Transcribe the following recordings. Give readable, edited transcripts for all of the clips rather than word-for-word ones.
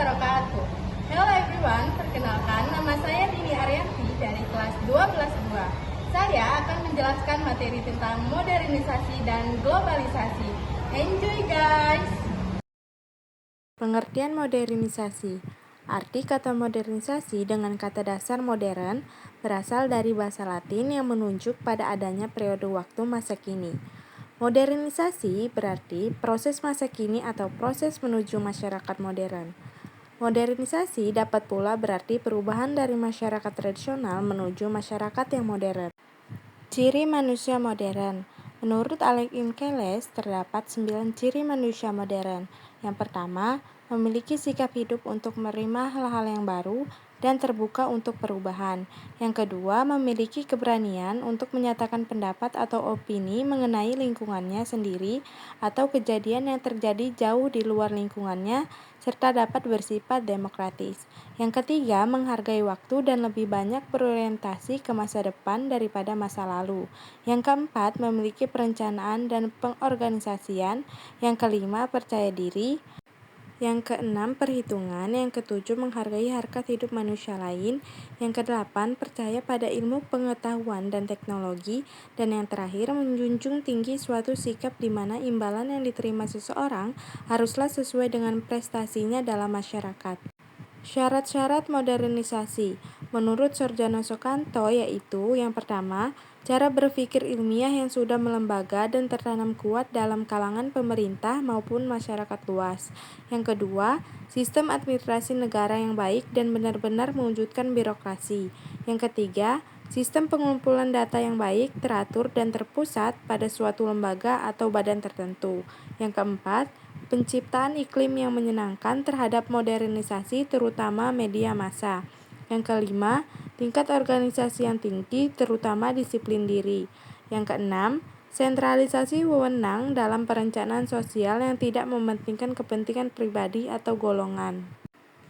wabarakatuh. Hello everyone, perkenalkan nama saya Dini Arianti dari kelas 12-2. Saya akan menjelaskan materi tentang modernisasi dan globalisasi. Enjoy guys! Pengertian modernisasi. Arti kata modernisasi dengan kata dasar modern berasal dari bahasa Latin yang menunjuk pada adanya periode waktu masa kini. Modernisasi berarti proses masa kini atau proses menuju masyarakat modern. Modernisasi dapat pula berarti perubahan dari masyarakat tradisional menuju masyarakat yang modern. Ciri manusia modern. Menurut Alex Imkeles, terdapat 9 ciri manusia modern. Yang pertama, memiliki sikap hidup untuk menerima hal-hal yang baru dan terbuka untuk perubahan. Yang kedua, memiliki keberanian untuk menyatakan pendapat atau opini mengenai lingkungannya sendiri atau kejadian yang terjadi jauh di luar lingkungannya, serta dapat bersifat demokratis. Yang ketiga, menghargai waktu dan lebih banyak berorientasi ke masa depan daripada masa lalu. Yang keempat, memiliki perencanaan dan pengorganisasian. Yang kelima, percaya diri. Yang keenam, perhitungan. Yang ketujuh, menghargai harkat hidup manusia lain. Yang kedelapan, percaya pada ilmu pengetahuan dan teknologi. Dan yang terakhir, menjunjung tinggi suatu sikap di mana imbalan yang diterima seseorang haruslah sesuai dengan prestasinya dalam masyarakat. Syarat-syarat modernisasi menurut Sorjono Soekanto yaitu yang pertama, cara berpikir ilmiah yang sudah melembaga dan tertanam kuat dalam kalangan pemerintah maupun masyarakat luas. Yang kedua, sistem administrasi negara yang baik dan benar-benar mewujudkan birokrasi. Yang ketiga, sistem pengumpulan data yang baik, teratur dan terpusat pada suatu lembaga atau badan tertentu. Yang keempat, penciptaan iklim yang menyenangkan terhadap modernisasi terutama media massa. Yang kelima, tingkat organisasi yang tinggi terutama disiplin diri. Yang keenam, sentralisasi wewenang dalam perencanaan sosial yang tidak mementingkan kepentingan pribadi atau golongan.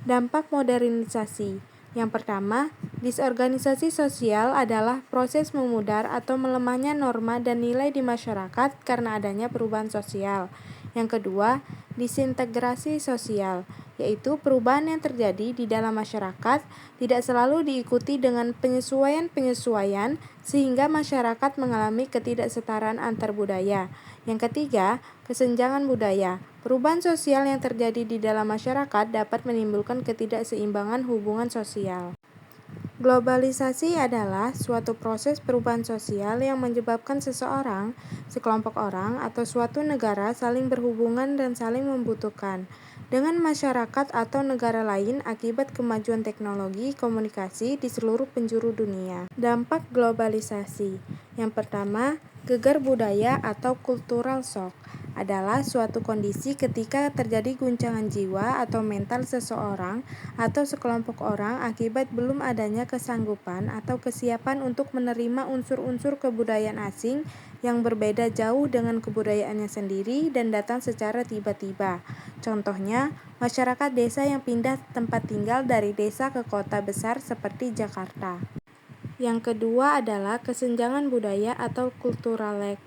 Dampak modernisasi. Yang pertama, disorganisasi sosial adalah proses memudar atau melemahnya norma dan nilai di masyarakat karena adanya perubahan sosial. Yang kedua, disintegrasi sosial, yaitu perubahan yang terjadi di dalam masyarakat tidak selalu diikuti dengan penyesuaian-penyesuaian sehingga masyarakat mengalami ketidaksetaraan antar budaya. Yang ketiga, kesenjangan budaya. Perubahan sosial yang terjadi di dalam masyarakat dapat menimbulkan ketidakseimbangan hubungan sosial. Globalisasi adalah suatu proses perubahan sosial yang menyebabkan seseorang, sekelompok orang, atau suatu negara saling berhubungan dan saling membutuhkan dengan masyarakat atau negara lain akibat kemajuan teknologi komunikasi di seluruh penjuru dunia. Dampak globalisasi. Yang pertama, gegar budaya atau cultural shock adalah suatu kondisi ketika terjadi guncangan jiwa atau mental seseorang atau sekelompok orang akibat belum adanya kesanggupan atau kesiapan untuk menerima unsur-unsur kebudayaan asing yang berbeda jauh dengan kebudayaannya sendiri dan datang secara tiba-tiba. Contohnya, masyarakat desa yang pindah tempat tinggal dari desa ke kota besar seperti Jakarta. Yang kedua adalah kesenjangan budaya atau cultural lag,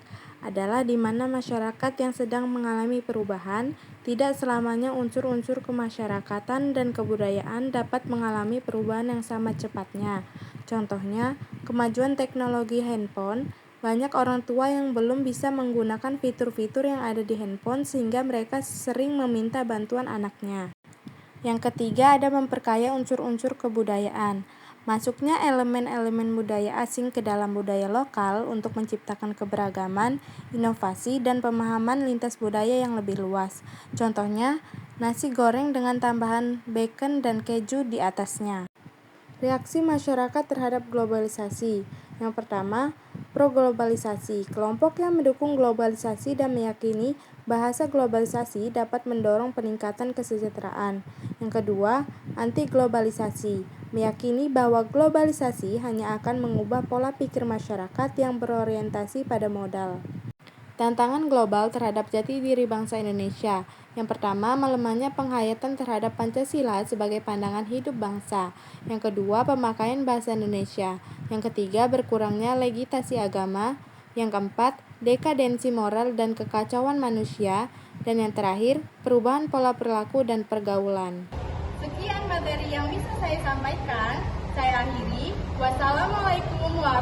adalah di mana masyarakat yang sedang mengalami perubahan, tidak selamanya unsur-unsur kemasyarakatan dan kebudayaan dapat mengalami perubahan yang sama cepatnya. Contohnya, kemajuan teknologi handphone, banyak orang tua yang belum bisa menggunakan fitur-fitur yang ada di handphone sehingga mereka sering meminta bantuan anaknya. Yang ketiga ada memperkaya unsur-unsur kebudayaan. Masuknya elemen-elemen budaya asing ke dalam budaya lokal untuk menciptakan keberagaman, inovasi, dan pemahaman lintas budaya yang lebih luas. Contohnya, nasi goreng dengan tambahan bacon dan keju di atasnya. Reaksi masyarakat terhadap globalisasi. Yang pertama, pro-globalisasi. Kelompok yang mendukung globalisasi dan meyakini bahasa globalisasi dapat mendorong peningkatan kesejahteraan. Yang kedua, anti-globalisasi. Meyakini bahwa globalisasi hanya akan mengubah pola pikir masyarakat yang berorientasi pada modal. Tantangan global terhadap jati diri bangsa Indonesia. Yang pertama, melemahnya penghayatan terhadap Pancasila sebagai pandangan hidup bangsa. Yang kedua, pemakaian bahasa Indonesia. Yang ketiga, berkurangnya legitimasi agama. Yang keempat, dekadensi moral dan kekacauan manusia. Dan yang terakhir, perubahan pola perilaku dan pergaulan. Sekian materi yang bisa saya sampaikan. Saya akhiri. Wassalamualaikum warahmatullahi wabarakatuh.